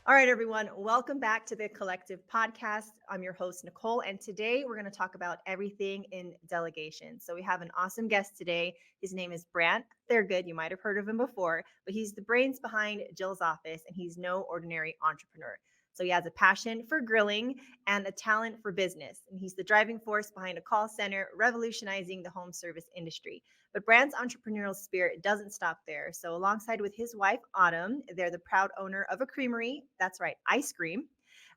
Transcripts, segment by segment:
All right, everyone, welcome back to the Collective Podcast. I'm your host, Nicole, and today we're going to talk about everything in delegation. So, we have an awesome guest today. His name is Brant Thurgood. You might have heard of him before, but he's the brains behind Jill's office, and he's no ordinary entrepreneur. So, he has a passion for grilling and a talent for business, and he's the driving force behind a call center revolutionizing the home service industry. But Brand's entrepreneurial spirit doesn't stop there. So, alongside with his wife, Autumn, they're the proud owner of a creamery. That's right, ice cream,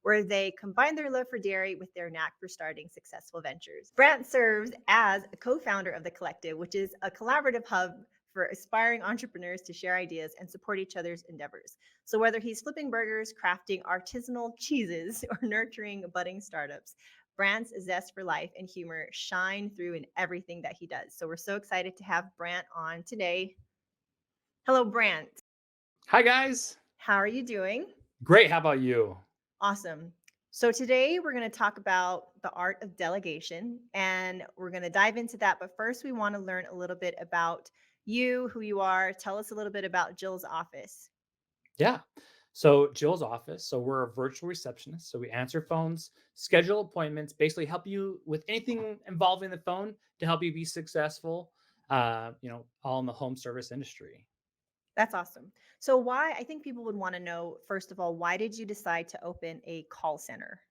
where they combine their love for dairy with their knack for starting successful ventures. Brant serves as a co founder of The Collective, which is a collaborative hub for aspiring entrepreneurs to share ideas and support each other's endeavors. So, whether he's flipping burgers, crafting artisanal cheeses, or nurturing budding startups, Brant's zest for life and humor shine through in everything that he does. So we're so excited to have Brant on today. Hello, Brant. Hi, guys. How are you doing? Great. How about you? Awesome. So today we're going to talk about the art of delegation and we're going to dive into that. But first, we want to learn a little bit about you, who you are. Tell us a little bit about Jill's office. Yeah. So, Jill's office. So, we're a virtual receptionist. So, we answer phones, schedule appointments, basically help you with anything involving the phone to help you be successful, all in the home service industry. That's awesome. So, why I think people would want to know, first of all, why did you decide to open a call center?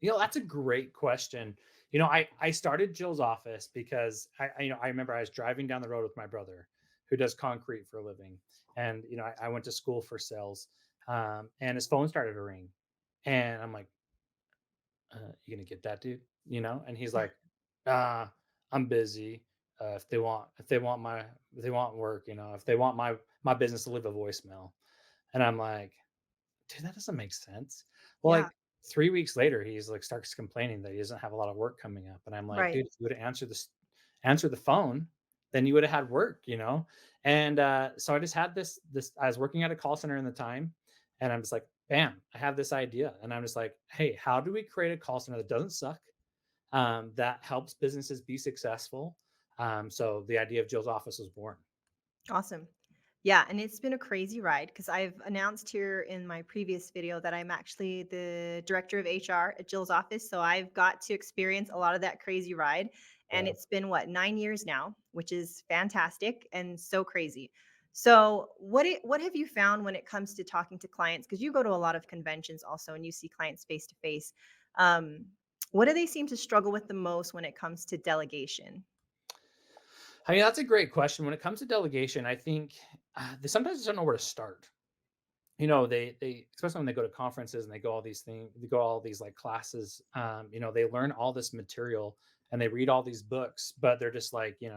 That's a great question. I started Jill's office because I remember I was driving down the road with my brother who does concrete for a living. And, I went to school for sales, and his phone started to ring. And I'm like, you gonna get that dude, and he's like, I'm busy. If they want work, if they want my business to leave a voicemail. And I'm like, dude, that doesn't make sense. Well, Yeah, like 3 weeks later, he's like starts complaining that he doesn't have a lot of work coming up. And I'm like, right. dude, if you would have answered the phone, then you would have had work. And so I just had this I was working at a call center in the time, and I'm just like, bam, I have this idea. And I'm just like, hey, how do we create a call center that doesn't suck? That helps businesses be successful. So the idea of Jill's office was born. Awesome. Yeah, and it's been a crazy ride because I've announced here in my previous video that I'm actually the director of HR at Jill's office. So I've got to experience a lot of that crazy ride. And Yeah. it's been what, 9 years now, which is fantastic and so crazy. So what have you found when it comes to talking to clients? Because you go to a lot of conventions also and you see clients face to face. Um, what do they seem to struggle with the most when it comes to delegation? I mean, that's a great question. When it comes to delegation, I think they sometimes don't know where to start. They especially when they go to conferences and they go all these things, they go all these like classes. They learn all this material and they read all these books, but they're just like, do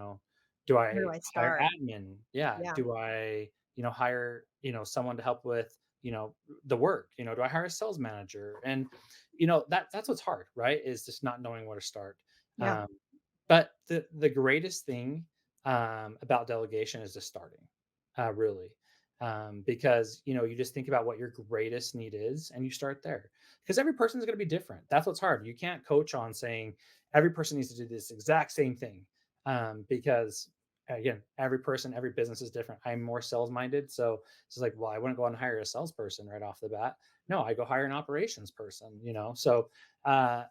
Where do I I hire start? admin? Yeah. Yeah. Do I, hire, someone to help with, the work? Do I hire a sales manager? And that's what's hard, right? Is just not knowing where to start. Yeah. Um, but the greatest thing about delegation is just starting, really, because you just think about what your greatest need is and you start there because every person is going to be different. That's what's hard. You can't coach on saying every person needs to do this exact same thing, because again, every person, every business is different. I'm more sales minded, so it's just like, well, I wouldn't go out and hire a salesperson right off the bat. No, I go hire an operations person. So uh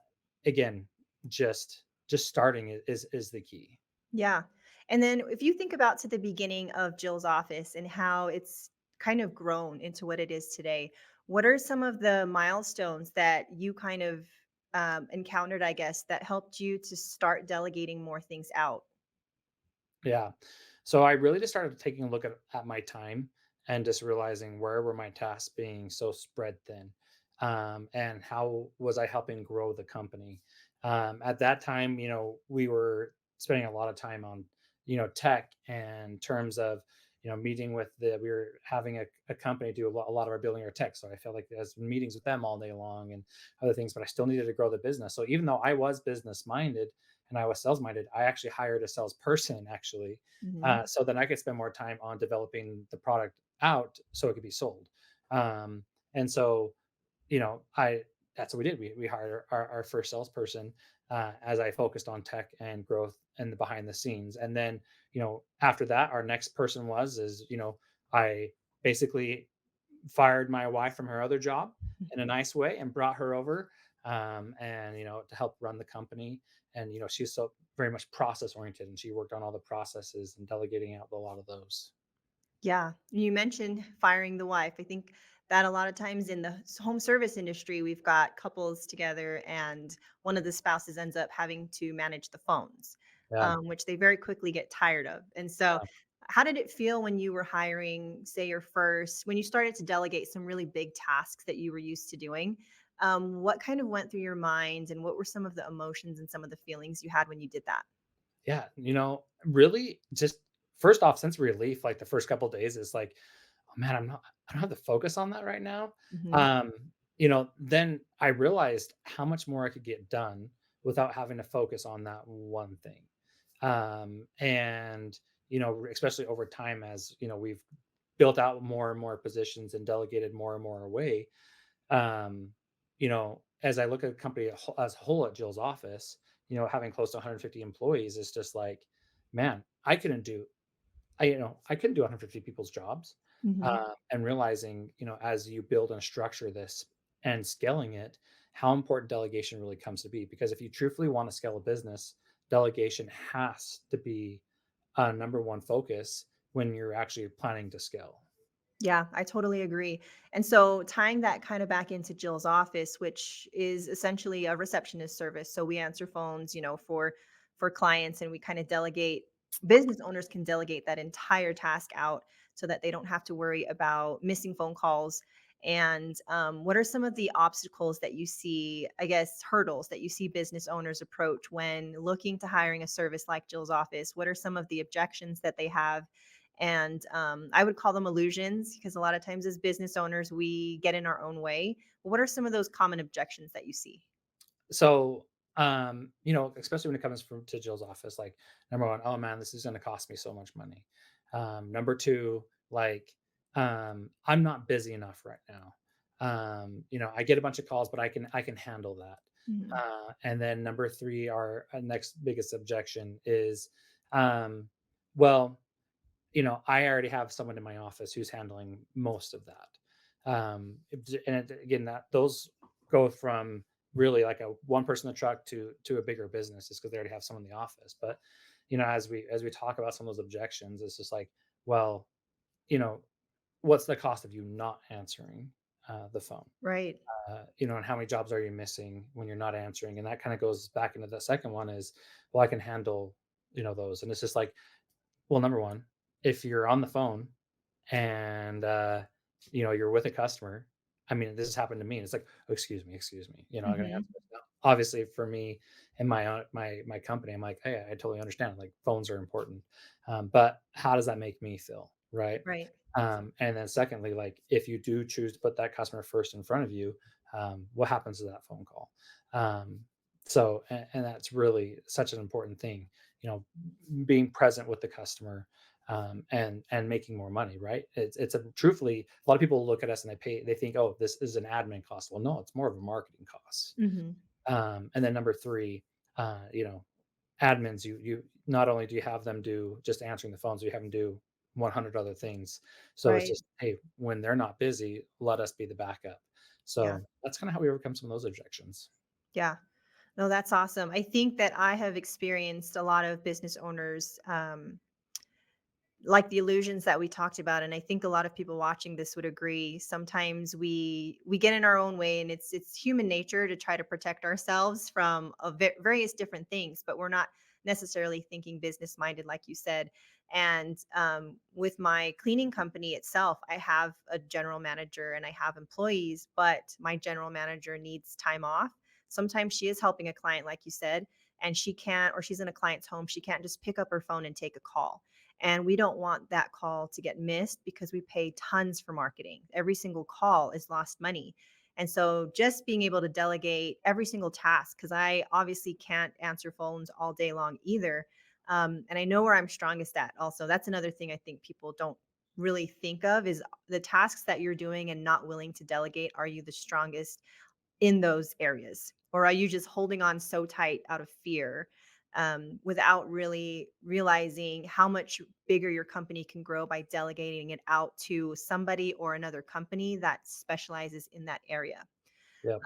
again, just starting is the key. Yeah. And then if you think about to the beginning of Jill's office and how it's kind of grown into what it is today, what are some of the milestones that you kind of encountered, I guess, that helped you to start delegating more things out? Yeah. So I really just started taking a look at my time and just realizing where were my tasks being so spread thin, and how was I helping grow the company. At that time, we were spending a lot of time on, tech and terms of, meeting with we were having a company do a lot of our building our tech. So I felt like there's meetings with them all day long and other things, but I still needed to grow the business. So even though I was business minded, and I was sales minded, I actually hired a salesperson actually, Hmm. so then I could spend more time on developing the product out so it could be sold. And so, I that's what we did. We hired our first salesperson, as I focused on tech and growth and the behind the scenes. And then, after that, our next person I basically fired my wife from her other job in a nice way and brought her over, and to help run the company. And she's so very much process oriented, and she worked on all the processes and delegating out a lot of those. Yeah, you mentioned firing the wife. I think that a lot of times in the home service industry, we've got couples together, and one of the spouses ends up having to manage the phones, Yeah. which they very quickly get tired of. And so, Yeah. how did it feel when you were hiring, say, when you started to delegate some really big tasks that you were used to doing? What kind of went through your mind, and what were some of the emotions and some of the feelings you had when you did that? Yeah, really just first off, sense of relief, like the first couple days is like, oh man, I don't have to focus on that right now. Hmm. Then I realized how much more I could get done without having to focus on that one thing. And especially over time, as we've built out more and more positions and delegated more and more away. As I look at the company as a whole at Jill's office, having close to 150 employees is just like, man, I couldn't do 150 people's jobs. Hmm. And realizing, as you build and structure this and scaling it, how important delegation really comes to be. Because if you truthfully want to scale a business, delegation has to be a number one focus when you're actually planning to scale. Yeah, I totally agree. And so tying that kind of back into Jill's office, which is essentially a receptionist service. So we answer phones, for clients, and we kind of delegate business owners can delegate that entire task out so that they don't have to worry about missing phone calls. And what are some of the obstacles that you see, I guess, hurdles that you see business owners approach when looking to hiring a service like Jill's office? What are some of the objections that they have? And I would call them illusions because a lot of times as business owners, we get in our own way. What are some of those common objections that you see? So, especially when it comes from to Jill's office, like number one, oh man, this is going to cost me so much money. Number two, like, I'm not busy enough right now. I get a bunch of calls, but I can handle that. Mhm. And then number three, our next biggest objection is, um, well, I already have someone in my office who's handling most of that. Again, that those go from really like a one person in the truck to a bigger business, is because they already have someone in the office. But as we talk about some of those objections, it's just like, well, you know, what's the cost of you not answering the phone? Right. And how many jobs are you missing when you're not answering? And that kind of goes back into the second one is, well, I can handle those, and it's just like, well, number one, if you're on the phone and you're with a customer, I mean, this has happened to me. And it's like, oh, excuse me. I'm gonna answer Mhm. this now. Obviously, for me and my company, I'm like, hey, I totally understand. Like, phones are important, but how does that make me feel, right? Right. And then secondly, like if you do choose to put that customer first in front of you, what happens to that phone call? Um, and that's really such an important thing, you know, being present with the customer, and making more money, right? It's a truthfully, a lot of people look at us and they think, oh, this is an admin cost. Well, no, it's more of a marketing cost. Mhm. And then number three, admins, you not only do you have them do just answering the phones, you have them do 100 other things. So it's Right. just, hey, when they're not busy, let us be the backup. Yeah. So that's kind of how we overcome some of those objections. Yeah. No, that's awesome. I think that I have experienced a lot of business owners like the illusions that we talked about, and I think a lot of people watching this would agree. Sometimes we get in our own way, and it's human nature to try to protect ourselves from various different things, but we're not necessarily thinking business minded like you said. And with my cleaning company itself, I have a general manager and I have employees, but my general manager needs time off. Sometimes she is helping a client like you said, and she can't, or she's in a client's home, she can't just pick up her phone and take a call, and we don't want that call to get missed because we pay tons for marketing. Every single call is lost money. And so just being able to delegate every single task, because I obviously can't answer phones all day long either. And I know where I'm strongest at also. That's another thing I think people don't really think of is the tasks that you're doing and not willing to delegate. Are you the strongest in those areas? Or are you just holding on so tight out of fear? without really realizing how much bigger your company can grow by delegating it out to somebody or another company that specializes in that area. Yep.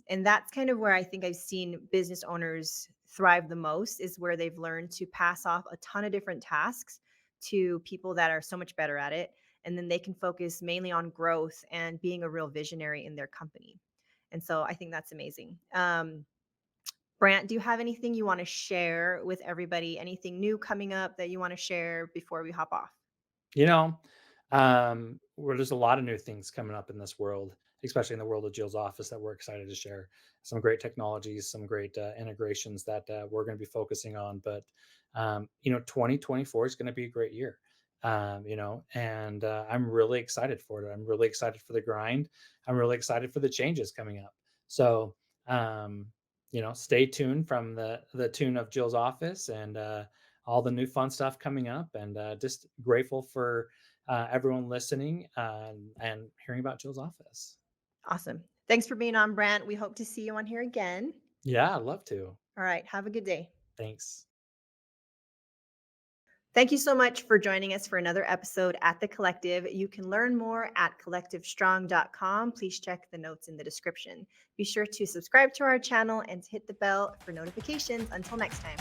And that's kind of where I think I've seen business owners thrive the most, is where they've learned to pass off a ton of different tasks to people that are so much better at it. And then they can focus mainly on growth and being a real visionary in their company. And so I think that's amazing. Brant, do you have anything you want to share with everybody? Anything new coming up that you want to share before we hop off? You know, where there's a lot of new things coming up in this world, especially in the world of Jill's office, that we're excited to share. Some great technologies, some great integrations that we're going to be focusing on. But 2024 is going to be a great year. And I'm really excited for it. I'm really excited for the grind. I'm really excited for the changes coming up. So, stay tuned from the tune of Jill's office and all the new fun stuff coming up, and just grateful for everyone listening and hearing about Jill's office. Awesome. Thanks for being on, Brant. We hope to see you on here again. Yeah, I'd love to. All right. Have a good day. Thanks. Thank you so much for joining us for another episode at The Collective. You can learn more at collectivestrong.com. Please check the notes in the description. Be sure to subscribe to our channel and hit the bell for notifications. Until next time.